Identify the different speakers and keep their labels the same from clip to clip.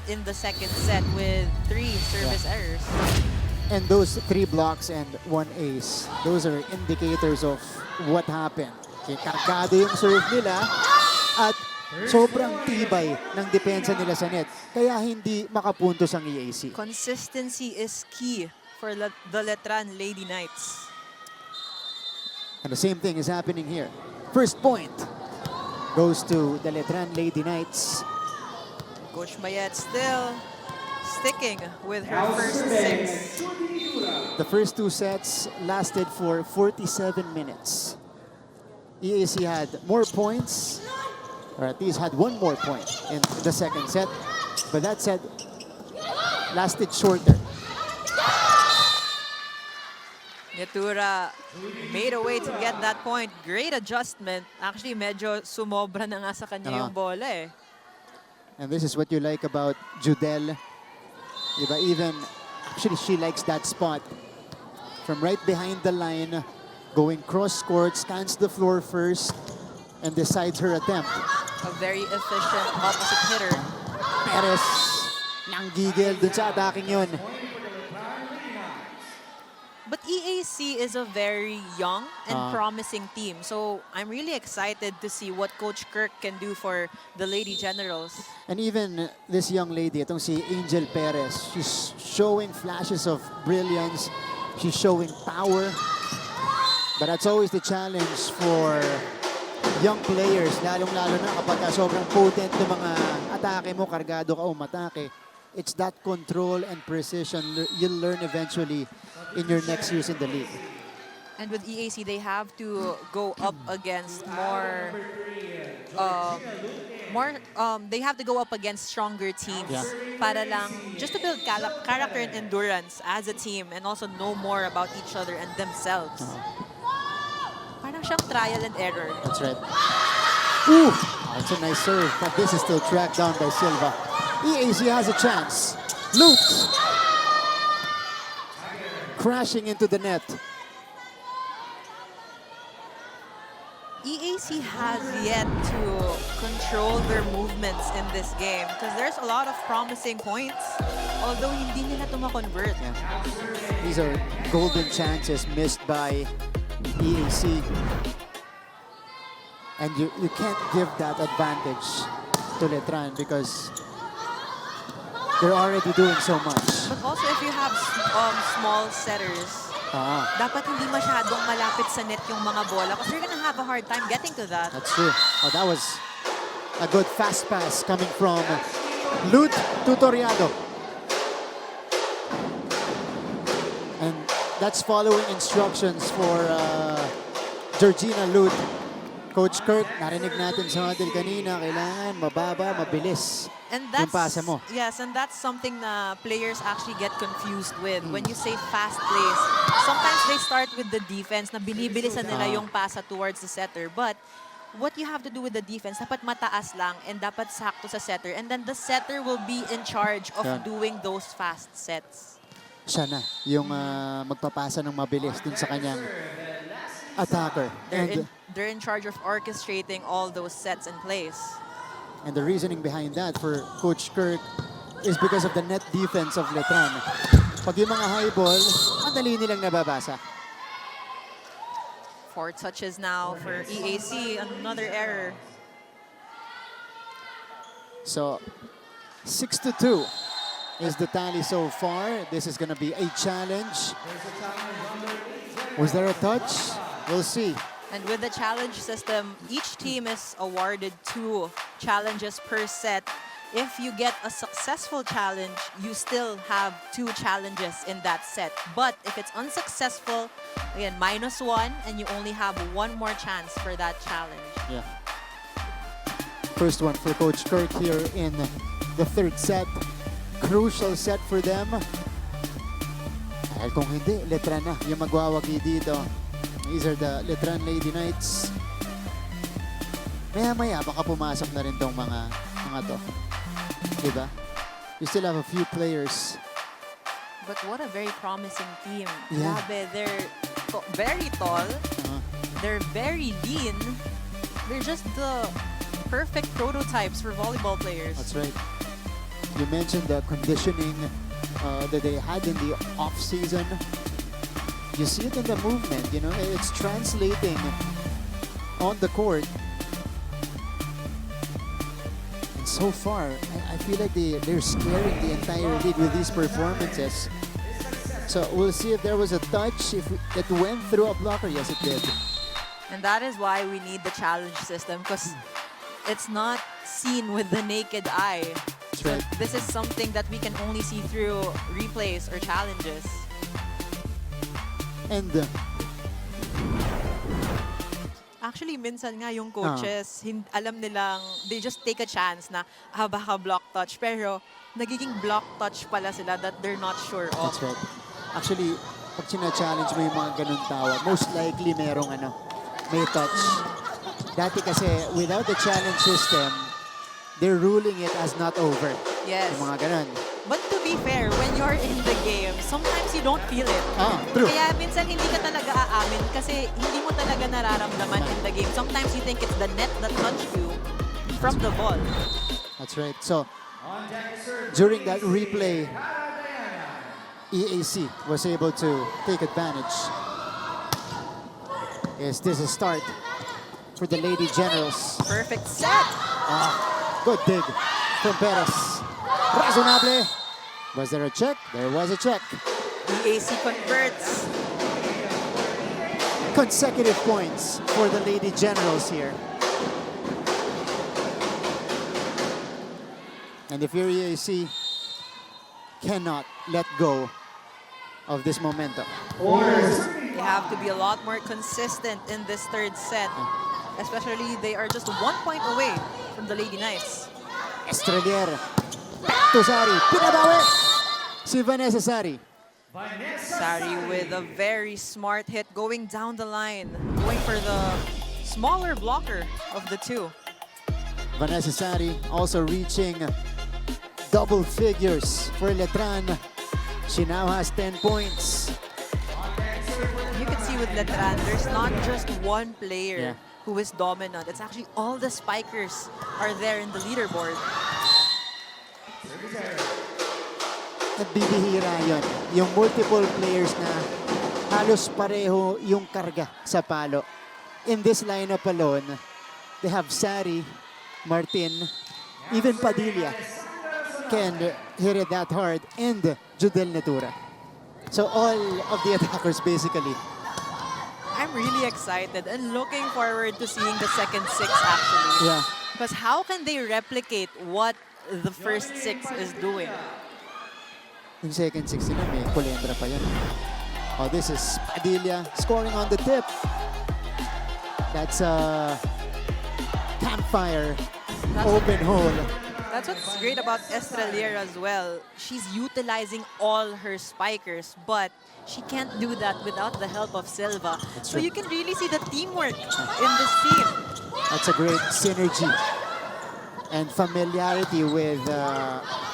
Speaker 1: in the second set with 3 service errors.
Speaker 2: And those 3 blocks and 1 ace, those are indicators of what happened. Kargado yung serve nila at sobrang tibay ng depensa nila sa net. Kaya hindi makapuntos ang EAC.
Speaker 1: Consistency is key for the Letran Lady Knights.
Speaker 2: And the same thing is happening here. First point goes to the Letran Lady Knights.
Speaker 1: Coach Mayet still sticking with her first 6.
Speaker 2: The first 2 sets lasted for 47 minutes. EAC had more points, or at least had 1 more point in the second set, but that set lasted shorter.
Speaker 1: Yatura made a way to get that point. Great adjustment. Actually, medyo sumobra na nga sa kanya yung bola eh.
Speaker 2: And this is what you like about Judel. Diba? Even, actually, she likes that spot. From right behind the line, going cross court, scans the floor first, and decides her attempt.
Speaker 1: A very efficient opposite hitter.
Speaker 2: Perez, nanggigil dun sa attacking yun.
Speaker 1: But EAC is a very young and promising team. So I'm really excited to see what Coach Kirk can do for the Lady Generals.
Speaker 2: And even this young lady, itong si Angel Perez, she's showing flashes of brilliance. She's showing power. But that's always the challenge for young players, lalong-lalo na kapag sobrang potent ng mga atake mo, kargado ka umatake. It's that control and precision you'll learn eventually in your next years in the league.
Speaker 1: And with EAC, they have to go up against they have to go up against stronger teams.
Speaker 2: Yeah.
Speaker 1: Para lang, just to build character and endurance as a team and also know more about each other and themselves. Parang siyang trial and error.
Speaker 2: That's right. Ooh, that's a nice serve, but this is still tracked down by Silva. EAC has a chance. Luke crashing into the net.
Speaker 1: EAC has yet to control their movements in this game because there's a lot of promising points, although hindi nila ito ma-convert.
Speaker 2: Yeah. These are golden chances missed by EAC. And you can't give that advantage to Letran because they're already doing so much.
Speaker 1: But also if you have small setters, dapat hindi masyadong malapit sa net yung mga bola because you're gonna have a hard time getting to that.
Speaker 2: That's true. Oh, that was a good fast pass coming from Lut Tutoriado. And that's following instructions for Georgina Lut. Coach Kirk, narinig natin sa huddle kanina, kailangan mababa, mabilis.
Speaker 1: And that's,
Speaker 2: yung pasa mo.
Speaker 1: yes, and that's something na players actually get confused with. When you say fast plays, sometimes they start with the defense na binibilisan nila yung pasa towards the setter. But what you have to do with the defense, dapat mataas lang and dapat sakto sa setter. And then the setter will be in charge of doing those fast sets.
Speaker 2: Siya na yung magpapasa ng mabilis dun sa kanyang attacker.
Speaker 1: They're in charge of orchestrating all those sets and plays.
Speaker 2: And the reasoning behind that for Coach Kirk is because of the net defense of Letran. Pag yung mga high ball, madali nilang nababasa.
Speaker 1: 4 touches now for EAC, another error.
Speaker 2: So, 6-2 is the tally so far. This is going to be a challenge. Was there a touch? We'll see.
Speaker 1: And with the challenge system, each team is awarded 2 challenges per set. If you get a successful challenge, you still have 2 challenges in that set. But if it's unsuccessful, again, -1, and you only have 1 more chance for that challenge.
Speaker 2: Yeah. First one for Coach Kirk here in the third set. Crucial set for them. Dahil kung hindi, Letran na yung magwawagi dito. These are the Letran Lady Knights. Maya-maya, baka pumasok na rin tong mga to. Diba? You still have a few players.
Speaker 1: But what a very promising team.
Speaker 2: Yeah.
Speaker 1: Grabe, they're very tall. They're very lean. They're just the perfect prototypes for volleyball players.
Speaker 2: That's right. You mentioned the conditioning that they had in the off-season. You see it in the movement, you know, it's translating on the court. And so far, I feel like they're scaring the entire league with these performances. So we'll see if there was a touch, if it went through a blocker. Yes, it did.
Speaker 1: And that is why we need the challenge system, because it's not seen with the naked eye.
Speaker 2: That's
Speaker 1: So
Speaker 2: right.
Speaker 1: this is something that we can only see through replays or challenges.
Speaker 2: And
Speaker 1: Actually, minsan nga yung coaches, alam nilang, they just take a chance na, baka block touch. Pero, nagiging block touch pala sila that they're not sure of.
Speaker 2: that's right. Actually, pag sina-challenge mo yung mga ganun tawag, most likely merong may touch. Dati kasi, without the challenge system, they're ruling it as not over.
Speaker 1: Yes.
Speaker 2: Yung mga ganun.
Speaker 1: But to be fair, when you're in the game, sometimes you don't feel it.
Speaker 2: True.
Speaker 1: Kaya minsan hindi ka talaga aamin kasi hindi mo talaga nararamdaman in the game. Sometimes you think it's the net that touched you from the ball.
Speaker 2: That's right. So, during that replay, EAC was able to take advantage. Is this a start for the Lady Generals?
Speaker 1: Perfect set.
Speaker 2: Good dig from Perez. Razonable. Was there a check? There was a check.
Speaker 1: EAC converts.
Speaker 2: Consecutive points for the Lady Generals here. And the Fury EAC cannot let go of this momentum.
Speaker 1: You have to be a lot more consistent in this third set. Especially they are just 1 point away from the Lady Knights.
Speaker 2: Estrelier. Back to Sari. Pinabawi. Si Vanessa Sari.
Speaker 1: Sari with a very smart hit going down the line. Going for the smaller blocker of the two.
Speaker 2: Vanessa Sari also reaching double figures for Letran. She now has 10 points.
Speaker 1: You can see with Letran, there's not just one player
Speaker 2: Yeah.
Speaker 1: who is dominant. It's actually all the spikers are there in the leaderboard.
Speaker 2: At bibihira yun. Yung multiple players na halos pareho yung karga sa palo. In this lineup alone, they have Sari, Martin, even Padilla can hit it that hard, and Judel Natura. So all of the attackers basically.
Speaker 1: I'm really excited and looking forward to seeing the second six actually.
Speaker 2: Yeah.
Speaker 1: Because how can they replicate what the first six is doing?
Speaker 2: Yung second six nila, may Colendra pa yan. Oh, this is Padilla scoring on the tip. That's a campfire open hole.
Speaker 1: That's what's great about Estrelier as well. She's utilizing all her spikers, but she can't do that without the help of Silva.
Speaker 2: That's
Speaker 1: So
Speaker 2: true.
Speaker 1: you can really see the teamwork in this team.
Speaker 2: That's a great synergy and familiarity with,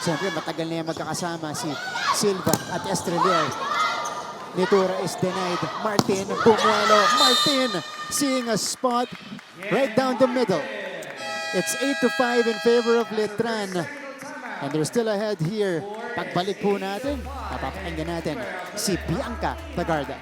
Speaker 2: siyempre matagal na yung magkakasama si Silva at Estrelier. Nitura is denied. Martin Bumuelo. Martin seeing a spot right down the middle. It's 8-5 in favor of Letran. And they're still ahead here. Pagbalik po natin, papapakinggan natin si Bianca Tagarda.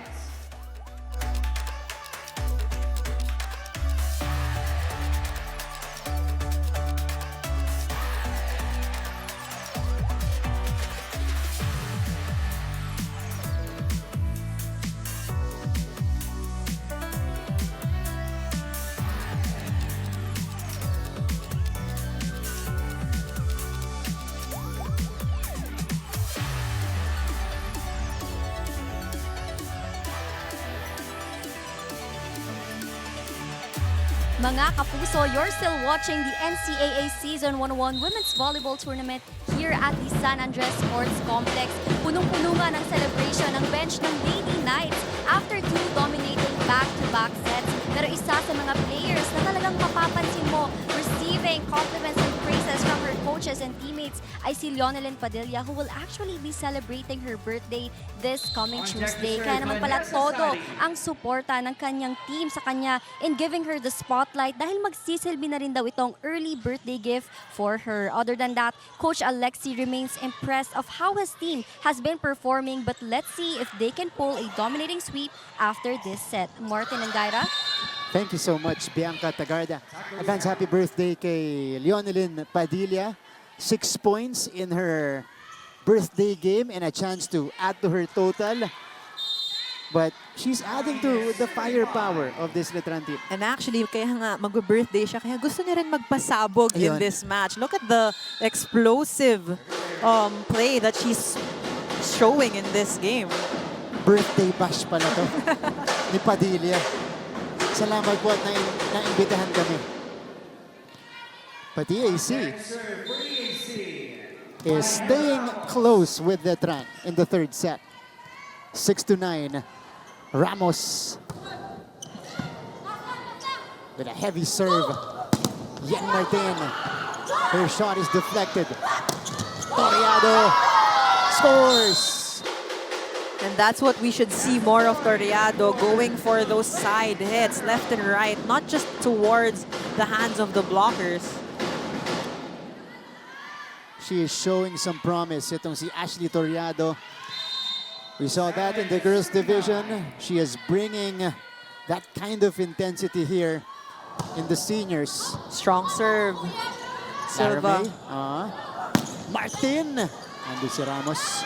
Speaker 3: Mga kapuso, you're still watching the NCAA Season 101 Women's Volleyball Tournament here at the San Andres Sports Complex. Punong-puno nga ng celebration ng bench ng Lady Knights after two dominating back-to-back sets. Pero isa sa mga players na talagang mapapansin mo receiving compliments and praises from her coaches and teammates ay si Leonelyn Padilla, who will actually be celebrating her birthday this coming Tuesday. Kaya naman pala todo ang suporta ng kanyang team sa kanya in giving her the spotlight dahil magsisilbi na rin daw itong early birthday gift for her. Other than that, Coach Alexi remains impressed of how his team has been performing, but let's see if they can pull a dominating sweep after this set. Martin and Gaira?
Speaker 2: Thank you so much, Bianca Tagarda. Advance happy birthday kay Leonelyn Padilla. 6 points in her birthday game and a chance to add to her total. But she's adding to the firepower of this Letran team.
Speaker 1: And actually, kaya nga mag-birthday siya, kaya gusto niya rin magpasabog in
Speaker 2: Ayun.
Speaker 1: this match. Look at the explosive play that she's showing in this game.
Speaker 2: Birthday bash pala to ni Padilla. Salamat po at naimbitahan kami. But EAC is staying close with Letran in the third set. 6-9. Ramos with a heavy serve. Yen Martin. Her shot is deflected. Toriado scores.
Speaker 1: And that's what we should see more of Toriado, going for those side hits, left and right, not just towards the hands of the blockers.
Speaker 2: She is showing some promise. Itong si Ashley Toriado. We saw that in the girls division. She is bringing that kind of intensity here in the seniors.
Speaker 1: Strong serve. Silva.
Speaker 2: Martin. Ando si Ramos.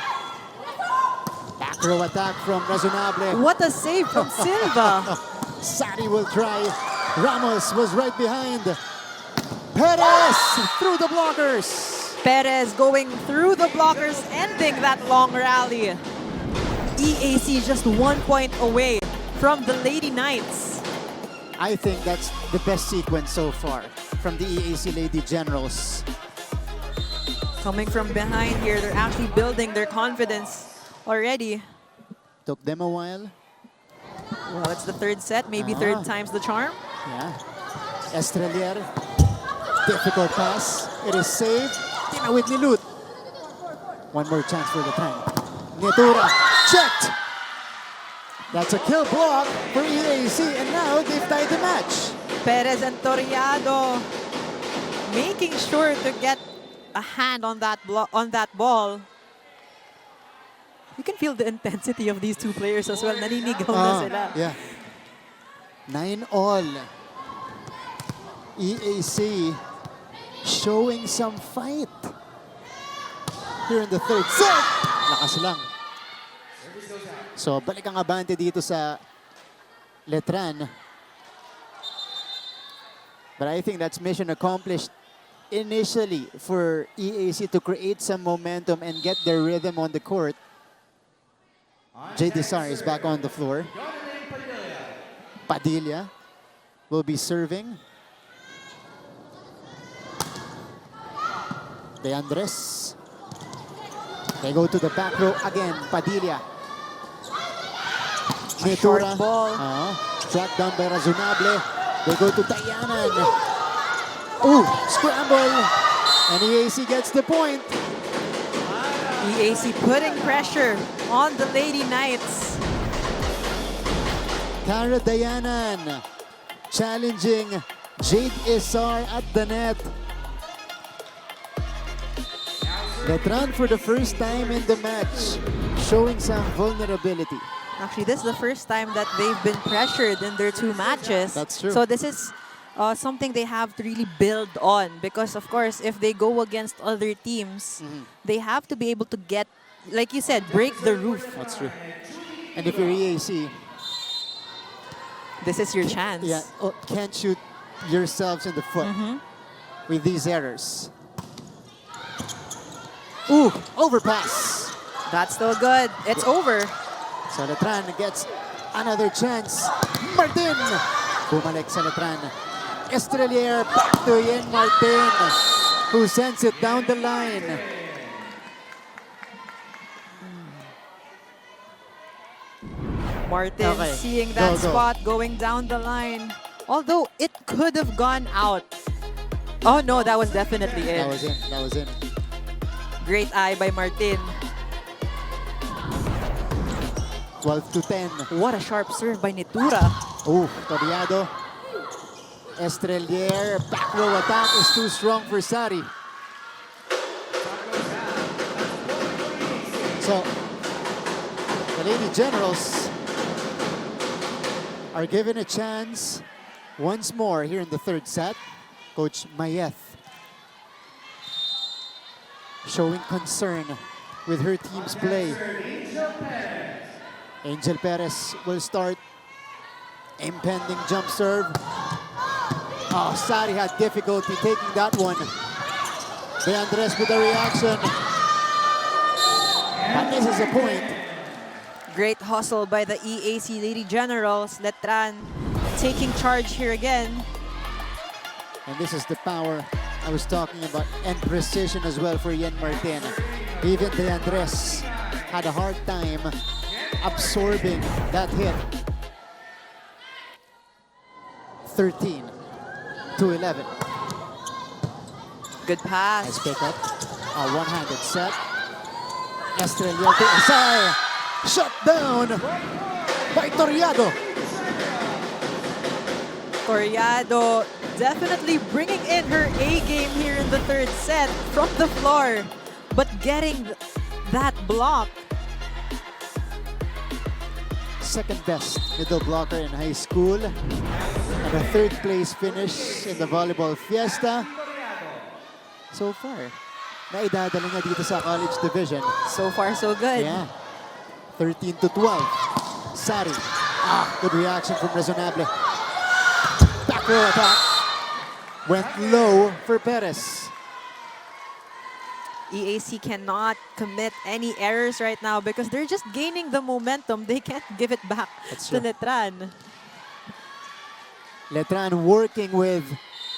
Speaker 2: Back row attack from Razonable.
Speaker 1: What a save from Silva.
Speaker 2: Sari will try. Ramos was right behind. Perez through the blockers.
Speaker 1: Perez going through the blockers, ending that long rally. EAC just 1 point away from the Lady Knights.
Speaker 2: I think that's the best sequence so far from the EAC Lady Generals.
Speaker 1: Coming from behind here, they're actually building their confidence already.
Speaker 2: Took them a while.
Speaker 1: Well, it's the third set, maybe third time's the charm.
Speaker 2: Yeah. Estrelier. Difficult pass. It is saved. Tinawid ni Lut. One more chance for the time. Nietura. Checked. That's a kill block for EAC, and now they've tied the match.
Speaker 1: Perez and Toriado making sure to get a hand on that ball. You can feel the intensity of these two players as well. Naninigaw na sila.
Speaker 2: Yeah. 9-all. EAC showing some fight here in the third set. Lakas lang. So, balik ang abante dito sa Letran. But I think that's mission accomplished initially for EAC to create some momentum and get their rhythm on the court. Jay Desar is back on the floor. Padilla will be serving. De Andres. They go to the back row again. Padilla.
Speaker 1: Short ball.
Speaker 2: Track down by Razonable. They go to Tayanan. Ooh, scramble. And EAC gets the point.
Speaker 1: EAC putting pressure on the Lady Knights.
Speaker 2: Cara Dayanan challenging Jade Isar at the net. Letran for the first time in the match, showing some vulnerability.
Speaker 1: Actually, this is the first time that they've been pressured in their two matches.
Speaker 2: That's true.
Speaker 1: So this is something they have to really build on, because of course, if they go against other teams, they have to be able to get, like you said, break the roof.
Speaker 2: That's true. And if you're EAC,
Speaker 1: This is your chance.
Speaker 2: yeah, can't shoot yourselves in the foot with these errors. Ooh, overpass.
Speaker 1: That's still good. It's over.
Speaker 2: So Letran gets another chance. Martin! Bumalik sa Letran. Estrelier back to Yen Martin, who sends it down the line.
Speaker 1: Martin
Speaker 2: Okay.
Speaker 1: seeing that
Speaker 2: Go.
Speaker 1: spot going down the line. Although it could have gone out. Oh no, that was definitely
Speaker 2: That
Speaker 1: in.
Speaker 2: was in. That was in.
Speaker 1: Great eye by Martin.
Speaker 2: 12 to 10.
Speaker 1: What a sharp serve by Nitura.
Speaker 2: Oh, Toriado. Estrelier. Back row attack is too strong for Sari. So, the Lady Generals are given a chance once more here in the third set. Coach Mayeth showing concern with her team's play. Angel Perez will start. Impending jump serve. Oh, Sari had difficulty taking that one. De Andres with a reaction. But this is a point.
Speaker 1: Great hustle by the EAC Lady Generals. Letran taking charge here again.
Speaker 2: And this is the power I was talking about, and precision as well for Yen Martin. Even De Andres had a hard time absorbing that hit. 13 to 11.
Speaker 1: Good pass.
Speaker 2: Nice pickup. A one-handed set. Estrella to Asai. Shut down by Toriado.
Speaker 1: Toriado definitely bringing in her A game here in the third set from the floor, but getting that block.
Speaker 2: Second best middle blocker in high school. And a third place finish in the volleyball fiesta. So far, naidadala niya dito sa college division.
Speaker 1: So far, so good.
Speaker 2: Yeah. 13 to 12. Sari. Good reaction from Resonable. Back row attack. Went low for Perez.
Speaker 1: EAC cannot commit any errors right now because they're just gaining the momentum. They can't give it back
Speaker 2: That's
Speaker 1: to
Speaker 2: true.
Speaker 1: Letran.
Speaker 2: Letran working with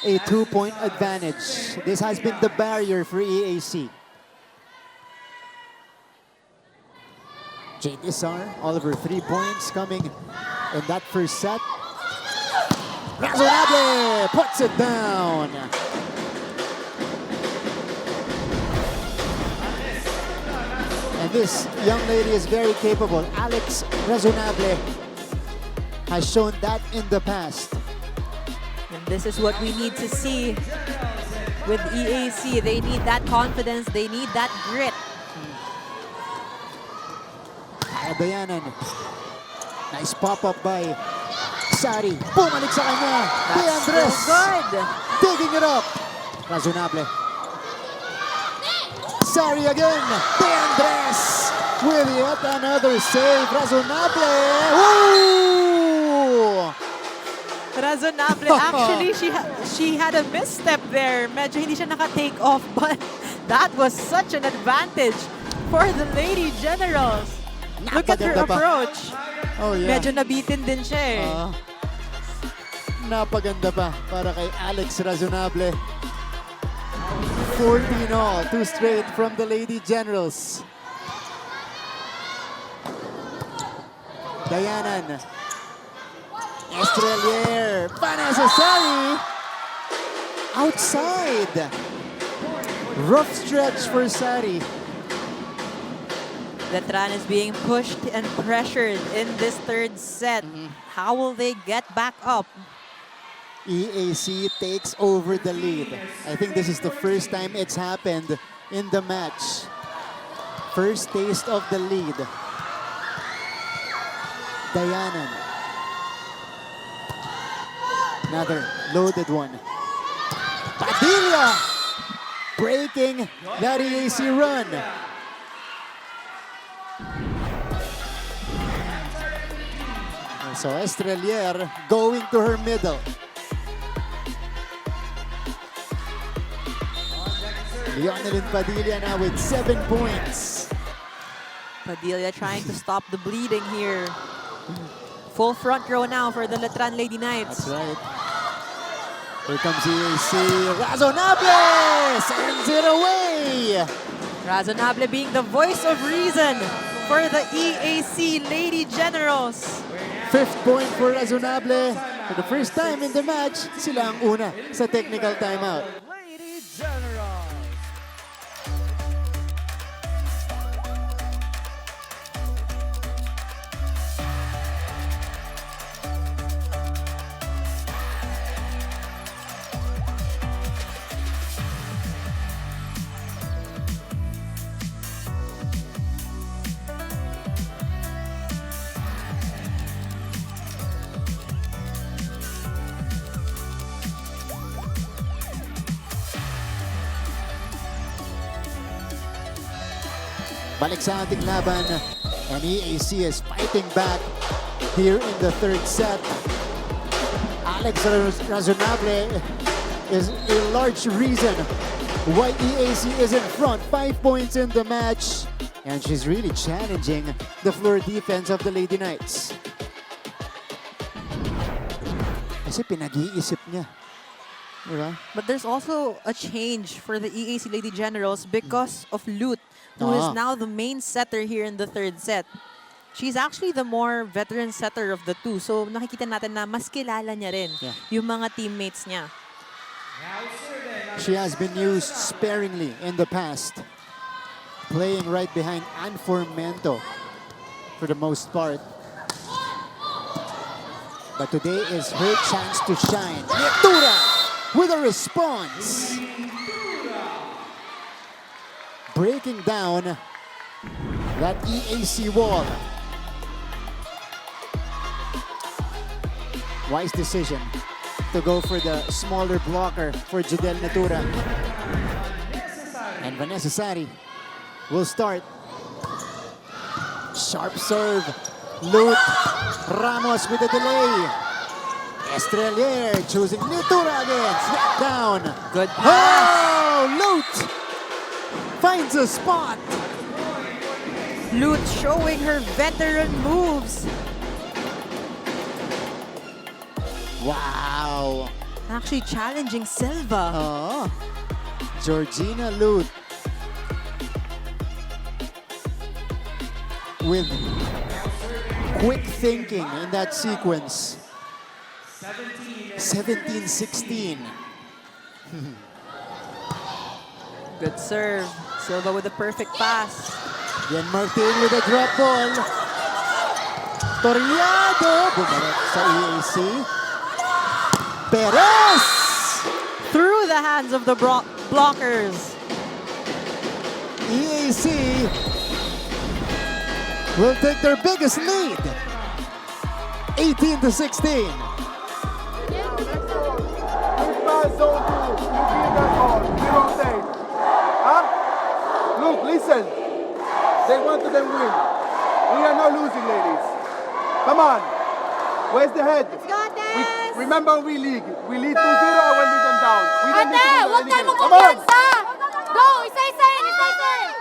Speaker 2: a 2-point advantage. This has been the barrier for EAC. Jade Isar, all of her 3 points coming in that first set. Razonable puts it down. And this young lady is very capable. Alex Razonable has shown that in the past.
Speaker 1: And this is what we need to see with EAC. They need that confidence. They need that grit.
Speaker 2: Dayanan. Nice pop-up by Sari. Bumalik sa kanya. De
Speaker 1: That's
Speaker 2: Andres
Speaker 1: so good.
Speaker 2: digging it up. Razonable. Sari again. De Andres with yet another save. Razonable. Woo!
Speaker 1: Razonable. Actually, she had a misstep there. Medyo hindi siya naka-take off, but that was such an advantage for the Lady Generals. Look at her
Speaker 2: Napaganda pa.
Speaker 1: approach.
Speaker 2: Oh yeah.
Speaker 1: Medyo nabitin din siya eh.
Speaker 2: Napaganda pa para kay Alex Razonable. 14 all, 2 straight from the Lady Generals. Dayanan. Estrelier. Vanessa Sari. Outside. Rough stretch for Sari.
Speaker 1: Letran is being pushed and pressured in this third set. How will they get back up?
Speaker 2: EAC takes over the lead. I think this is the first time it's happened in the match. First taste of the lead. Dayanan. Another loaded one. Padilla breaking that EAC run. So Estrelier going to her middle. Leonelyn Padilla now with 7 points.
Speaker 1: Padilla trying to stop the bleeding here. Full front row now for the Letran Lady Knights.
Speaker 2: That's right. Here comes EAC. Razonable sends it away.
Speaker 1: Razonable being the voice of reason for the EAC Lady Generals.
Speaker 2: 5th point for Razonable. For the first time in the match, sila ang una sa technical timeout. Balik sa ating laban. And EAC is fighting back here in the third set. Alex Razonable is a large reason why EAC is in front. 5 points in the match. And she's really challenging the floor defense of the Lady Knights. Kasi pinag-iisip niya. Diba?
Speaker 1: But there's also a change for the EAC Lady Generals because of Lute, who is now the main setter here in the third set. She's actually the more veteran setter of the two. So nakikita natin na mas kilala niya rin yung mga teammates niya.
Speaker 2: She has been used sparingly in the past, playing right behind Anformento for the most part. But today is her chance to shine. Lectura with a response. Breaking down that EAC wall. Wise decision to go for the smaller blocker for Jidel Natura. And Vanessa Sari will start. Sharp serve. Lute. Ramos with a delay. Estrelier choosing Natura again. Snap down.
Speaker 1: Good pass.
Speaker 2: Oh, Lute finds a spot.
Speaker 1: Lute showing her veteran moves.
Speaker 2: Wow.
Speaker 1: Actually challenging Silva.
Speaker 2: Oh, Georgina Lute with quick thinking in that sequence. 17-16.
Speaker 1: Good serve. Silva with a perfect pass.
Speaker 2: Yan Martin with a drop ball. Toriado. Bumalik sa EAC. Perez!
Speaker 1: Through the hands of the blockers.
Speaker 2: EAC will take their biggest lead. 18-16.
Speaker 4: Look, listen. They want to them win. We are not losing, ladies. Come on. Where's the head? Remember, we lead 2-0 when we went down. We don't need to
Speaker 3: Ate,
Speaker 4: lose
Speaker 3: huwag
Speaker 4: any
Speaker 3: tayo
Speaker 4: game. Come on.
Speaker 3: magkumpiyansa! Go! Isa-isahin! Isa-isahin!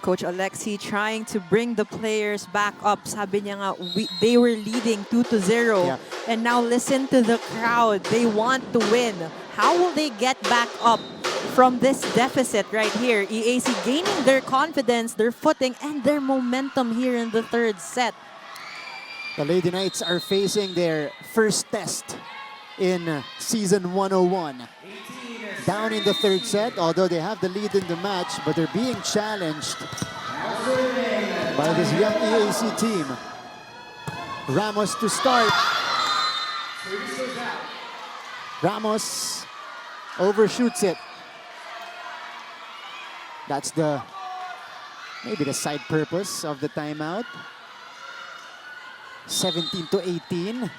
Speaker 1: Coach Alexi trying to bring the players back up. Sabi niya nga, they were leading 2-0.
Speaker 2: Yeah.
Speaker 1: And now listen to the crowd. They want to win. How will they get back up from this deficit right here? EAC gaining their confidence, their footing, and their momentum here in the third set.
Speaker 2: The Lady Knights are facing their first test in season 101. Down in the third set, although they have the lead in the match, but they're being challenged by this young EAC team. Ramos to start. Ramos overshoots it. That's maybe the side purpose of the timeout. 17-18.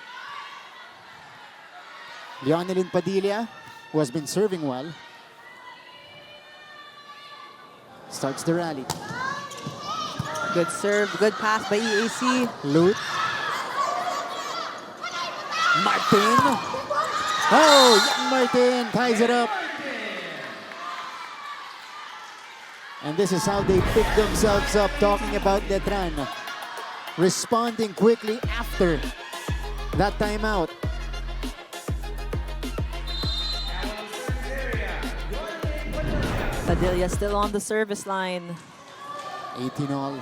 Speaker 2: Leonelyn Padilla, who has been serving well, starts the rally.
Speaker 1: Good serve, good pass by EAC.
Speaker 2: Lute. Martin. Oh, young Martin ties it up. And this is how they pick themselves up, talking about Letran. Responding quickly after that timeout.
Speaker 1: Padilla still on the service line.
Speaker 2: 18 all.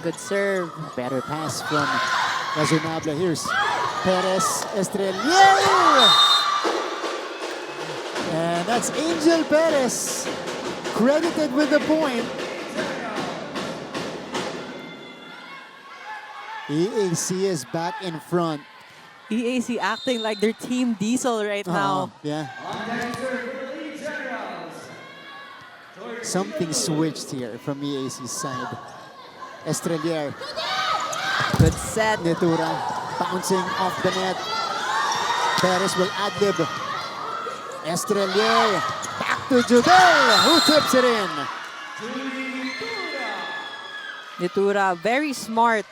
Speaker 1: Good serve.
Speaker 2: Better pass from Razonable. Here's Perez Estrelier. And that's Angel Perez, credited with the point. EAC is back in front.
Speaker 1: EAC acting like their team diesel right now.
Speaker 2: Yeah. Something switched here from EAC's side. Estrelier.
Speaker 1: Good set.
Speaker 2: Natura bouncing off the net. Perez will ad-lib. Estrelier back to Judel, who tips it in.
Speaker 1: Nitura, very smart.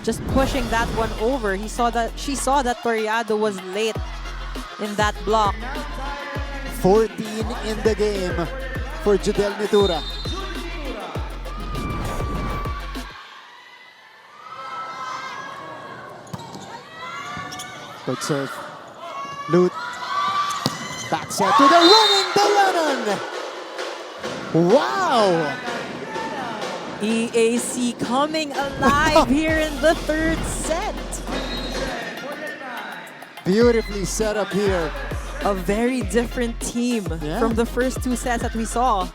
Speaker 1: Just pushing that one over. She saw that Toriado was late in that block.
Speaker 2: 14 in the game for Judel Nitura. Good serve. Loot. Back set to the running Dayanan. Wow!
Speaker 1: EAC coming alive here in the third set.
Speaker 2: Beautifully set up here.
Speaker 1: A very different team
Speaker 2: Yeah.
Speaker 1: from the first two sets that we saw.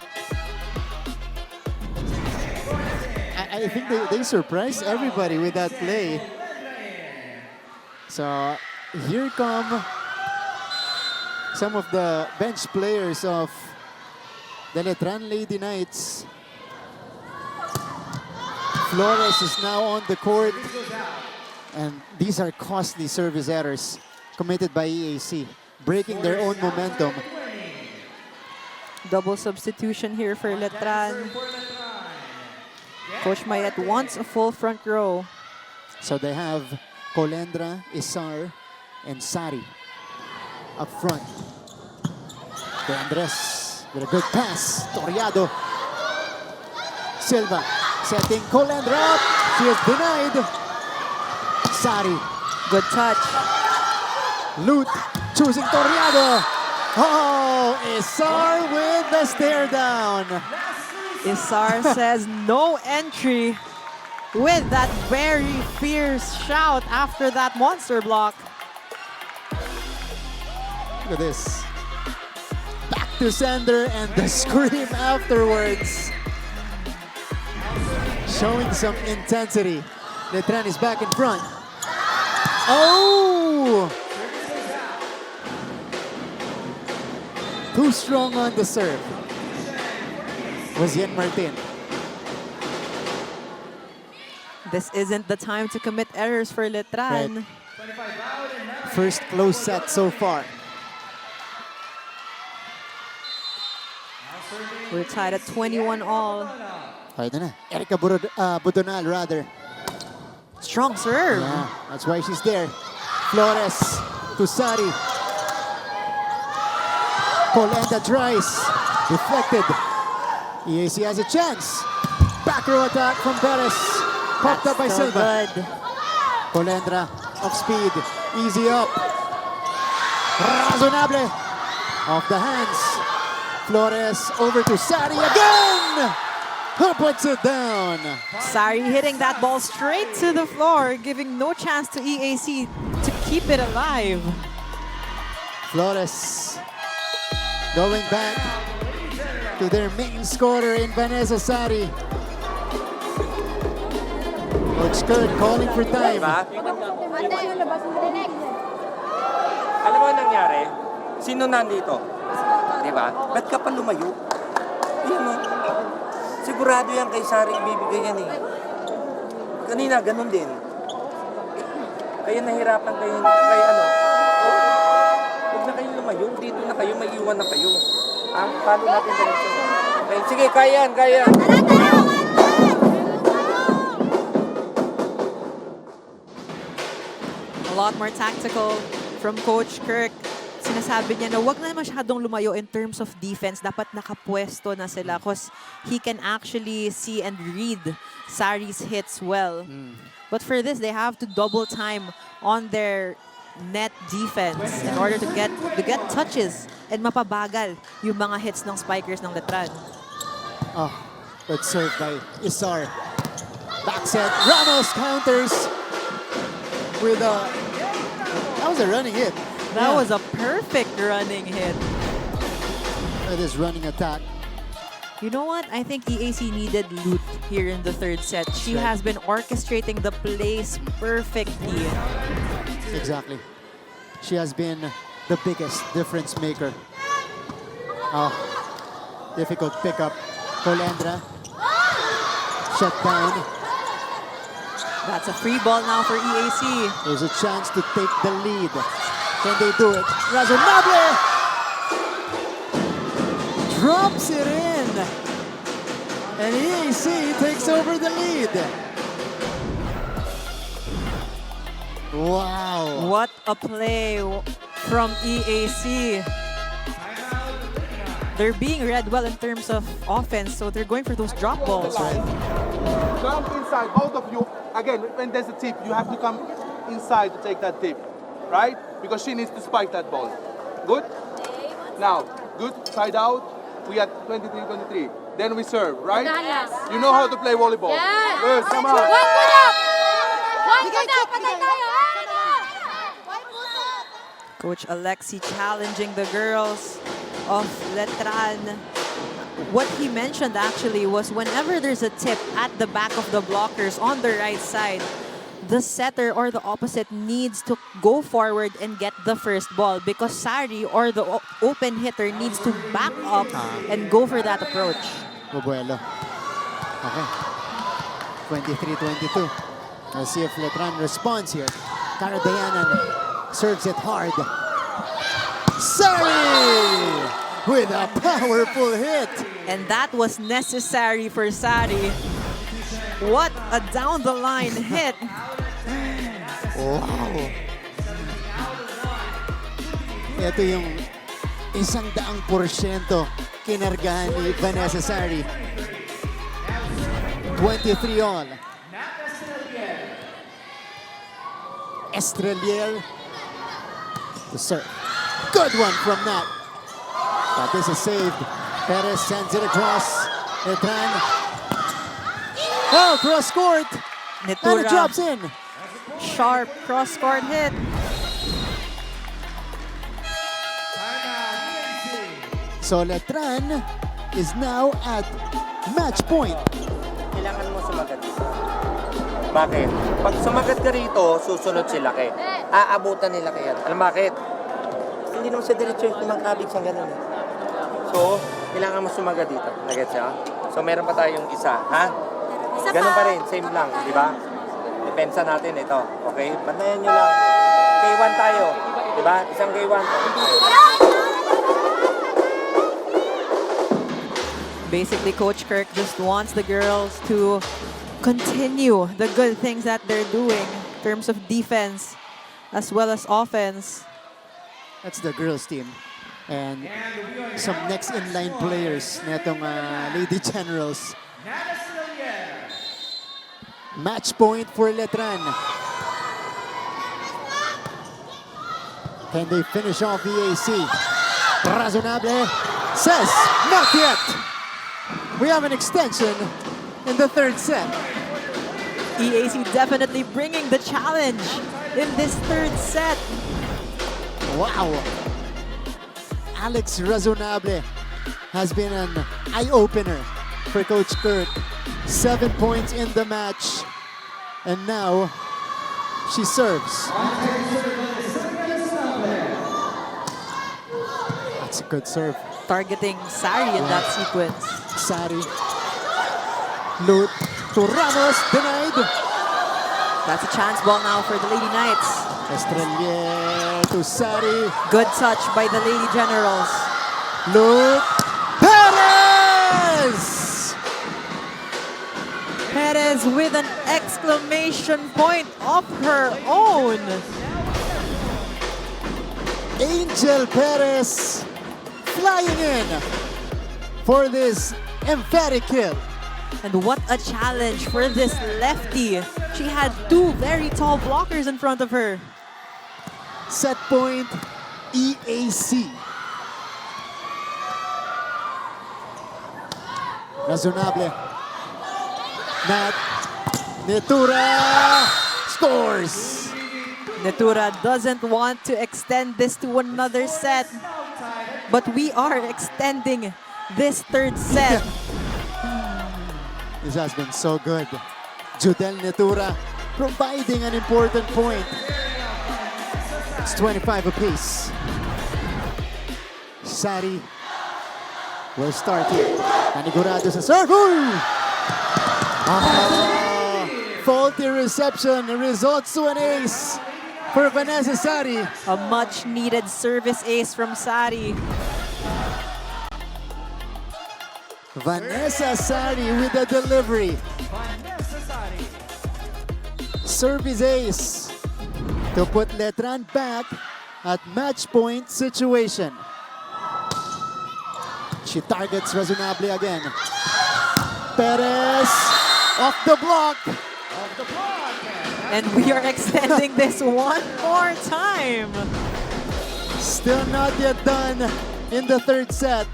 Speaker 2: I think they surprised everybody with that play. So here come some of the bench players of the Letran Lady Knights. Flores is now on the court. And these are costly service errors committed by EAC, breaking their own momentum.
Speaker 1: Double substitution here for Letran. Coach Mayet wants a full front row.
Speaker 2: So they have Colendra, Isar, and Sari up front. De Andres with a good pass. Toriado. Silva setting Colendra up. She is denied. Sari.
Speaker 1: Good touch.
Speaker 2: Loot choosing Toriado. Oh, Isar with the stare down.
Speaker 1: Isar says no entry with that very fierce shout after that monster block.
Speaker 2: Look at this. Back to sender and the scream afterwards. Showing some intensity. Letran is back in front. Oh! Too strong on the serve. Was Yen Martin.
Speaker 1: This isn't the time to commit errors for Letran.
Speaker 2: First close set so far.
Speaker 1: We're tied at 21 all.
Speaker 2: Ay, ito na. Erica Budonal, rather.
Speaker 1: Strong serve.
Speaker 2: Yeah, that's why she's there. Flores to Sari. Colenda tries. Deflected. EAC has a chance. Back row attack from Perez. Popped up by
Speaker 1: So
Speaker 2: Silva.
Speaker 1: good.
Speaker 2: Colendra off speed. Easy up. Razonable. Off the hands. Flores over to Sari again. Who puts it down?
Speaker 1: Sari hitting that ball straight to the floor, giving no chance to EAC to keep it alive.
Speaker 2: Flores going back to their main scorer in Vanessa Sari. Coach Kurt calling for time.
Speaker 5: Diba? Alam mo ang nangyari? Sino nandito? Diba? Ba't ka pa lumayo? Yan o. Sigurado yan kay Sari ibibigay yan eh. Kanina, ganun din. Kaya nahirapan kayo, kaya ano. Huwag na kayong lumayo. Dito na kayo, may iwan na kayo. Ah, palo natin dito. Okay, sige, kaya yan, kaya yan.
Speaker 1: A lot more tactical from Coach Kirk. Sinasabi niya na wag na masyadong lumayo in terms of defense. Dapat nakapwesto na sila because he can actually see and read Sari's hits well. But for this, they have to double time on their net defense in order to get touches and mapabagal yung mga hits ng spikers ng Letran.
Speaker 2: Oh, good serve by Isar. Back set. Ramos counters with a... That was a running hit.
Speaker 1: That was a perfect running hit.
Speaker 2: It is running attack.
Speaker 1: You know what? I think EAC needed Loot here in the third set. She
Speaker 2: right.
Speaker 1: has been orchestrating the plays perfectly.
Speaker 2: Exactly. She has been the biggest difference maker. Oh, difficult pickup. Colendra. Shut down.
Speaker 1: That's a free ball now for EAC.
Speaker 2: There's a chance to take the lead. Can they do it? Razonable! drops it in. And EAC takes over the lead. Wow.
Speaker 1: What a play from EAC. They're being read well in terms of offense, so they're going for those drop balls.
Speaker 4: Jump inside, both of you. Again, when there's a tip, you have to come inside to take that tip, right? Because she needs to spike that ball. Good? Now, good, side out. We at 23-23. Then we serve, right? You know how to play volleyball. Yes, come on.
Speaker 1: Coach Alexi challenging the girls of Letran. What he mentioned actually was whenever there's a tip at the back of the blockers on the right side, the setter or the opposite needs to go forward and get the first ball because Sari or the open hitter needs to back up and go for that approach.
Speaker 2: Bubuelo. Okay. 23-22. Let's see if Letran responds here. Karadayanan serves it hard. Sari with a powerful hit.
Speaker 1: And that was necessary for Sari. What a down-the-line hit.
Speaker 2: Wow. Ito yung 100% kinargahan ni Vanessa Sari. 23 all. Estrelier to serve. Good one from Nat. But this is saved. Perez sends it across. Letran. Oh, cross court. And it
Speaker 1: Netura,
Speaker 2: drops in.
Speaker 1: sharp cross-court hit.
Speaker 2: So Letran is now at match point.
Speaker 5: Kailangan mo sumagat isa. Bakit? Pag sumagat ka rito, susunod sila kay. Aabutan nila kaya. Alam bakit? Hindi naman sa diretso yung kumangkabig sa ganun. So, kailangan mo sumagat dito. Nagets siya? So, meron pa tayong isa. Ha? Ganun pa rin. Same lang. Di ba? Depensa natin ito. Okay? Bantayan nyo lang. K1 tayo. Di ba? Isang K1.
Speaker 1: Basically, Coach Kirk just wants the girls to continue the good things that they're doing in terms of defense as well as offense.
Speaker 2: That's the girls team. And some next in-line players netong Lady Generals. Match point for Letran. Can they finish off EAC? Razonable says, not yet. We have an extension in the third set.
Speaker 1: EAC definitely bringing the challenge in this third set.
Speaker 2: Wow. Alex Razonable has been an eye-opener for Coach Kirk. 7 points in the match. And now, she serves. That's a good serve.
Speaker 1: Targeting Sari in that sequence.
Speaker 2: Sari. Loot to Ramos, denied.
Speaker 1: That's a chance ball now for the Lady Knights.
Speaker 2: Estrelier to Sari.
Speaker 1: Good touch by the Lady Generals.
Speaker 2: Loot. Perez!
Speaker 1: Perez with an exclamation point of her own.
Speaker 2: Angel Perez flying in for this emphatic kill.
Speaker 1: And what a challenge for this lefty. She had two very tall blockers in front of her.
Speaker 2: Set point, EAC. Razonable. Nat. Netura scores.
Speaker 1: Netura doesn't want to extend this to another set. But we are extending this third set.
Speaker 2: This has been so good. Judel Netura providing an important point. It's 25 apiece. Sari will start here. Nanigurado sa serve. Faulty reception results to an ace for Vanessa Sari.
Speaker 1: A much needed service ace from Sari.
Speaker 2: Vanessa Sari with the delivery. Service ace to put Letran back at match point situation. She targets Razonable again. Perez off the block.
Speaker 1: And we are extending this one more time.
Speaker 2: Still not yet done in the third set.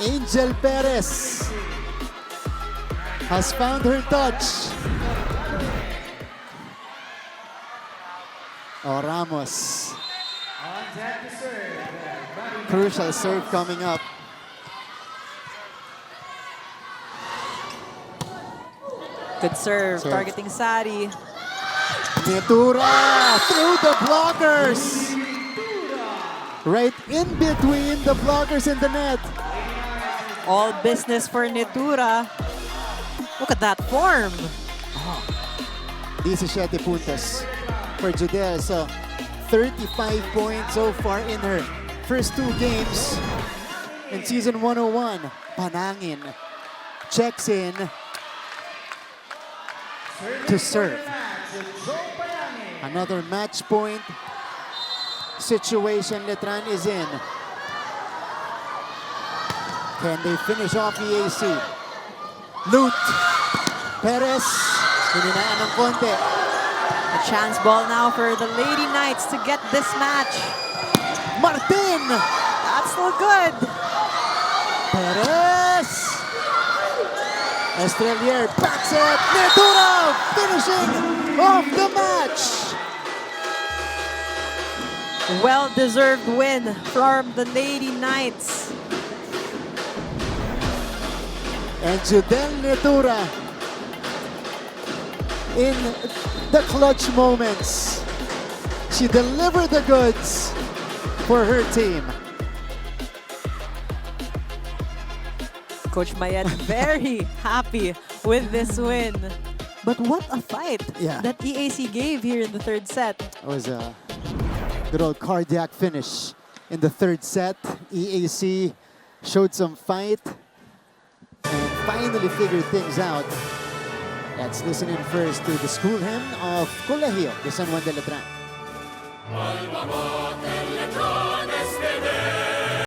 Speaker 2: Angel Perez has found her touch. Oh, Ramos. Crucial serve coming up.
Speaker 1: Good serve,
Speaker 2: Serve.
Speaker 1: targeting Sari.
Speaker 2: Netura through the blockers. Right in between the blockers and the net.
Speaker 1: All business for Netura. Look at that form.
Speaker 2: 17 puntos for Judel. So 35 points so far in her first 2 games in season 101. Panangin checks in to serve. Another match point situation Letran is in. Can they finish off EAC? Loot. Perez. Hininaan ng konti.
Speaker 1: A chance ball now for the Lady Knights to get this match.
Speaker 2: Martin.
Speaker 1: That's still good.
Speaker 2: Perez. Estrelier backs it. Netura finishing off the match.
Speaker 1: Well-deserved win from the Lady Knights.
Speaker 2: And Judel Netura in the clutch moments. She delivered the goods for her team.
Speaker 1: Coach Mayet very happy with this win. But what a fight
Speaker 2: Yeah.
Speaker 1: that EAC gave here in the third set.
Speaker 2: It was a good old cardiac finish in the third set. EAC showed some fight and finally figured things out. Let's listen in first to the school hymn of Colegio de San Juan de Letran.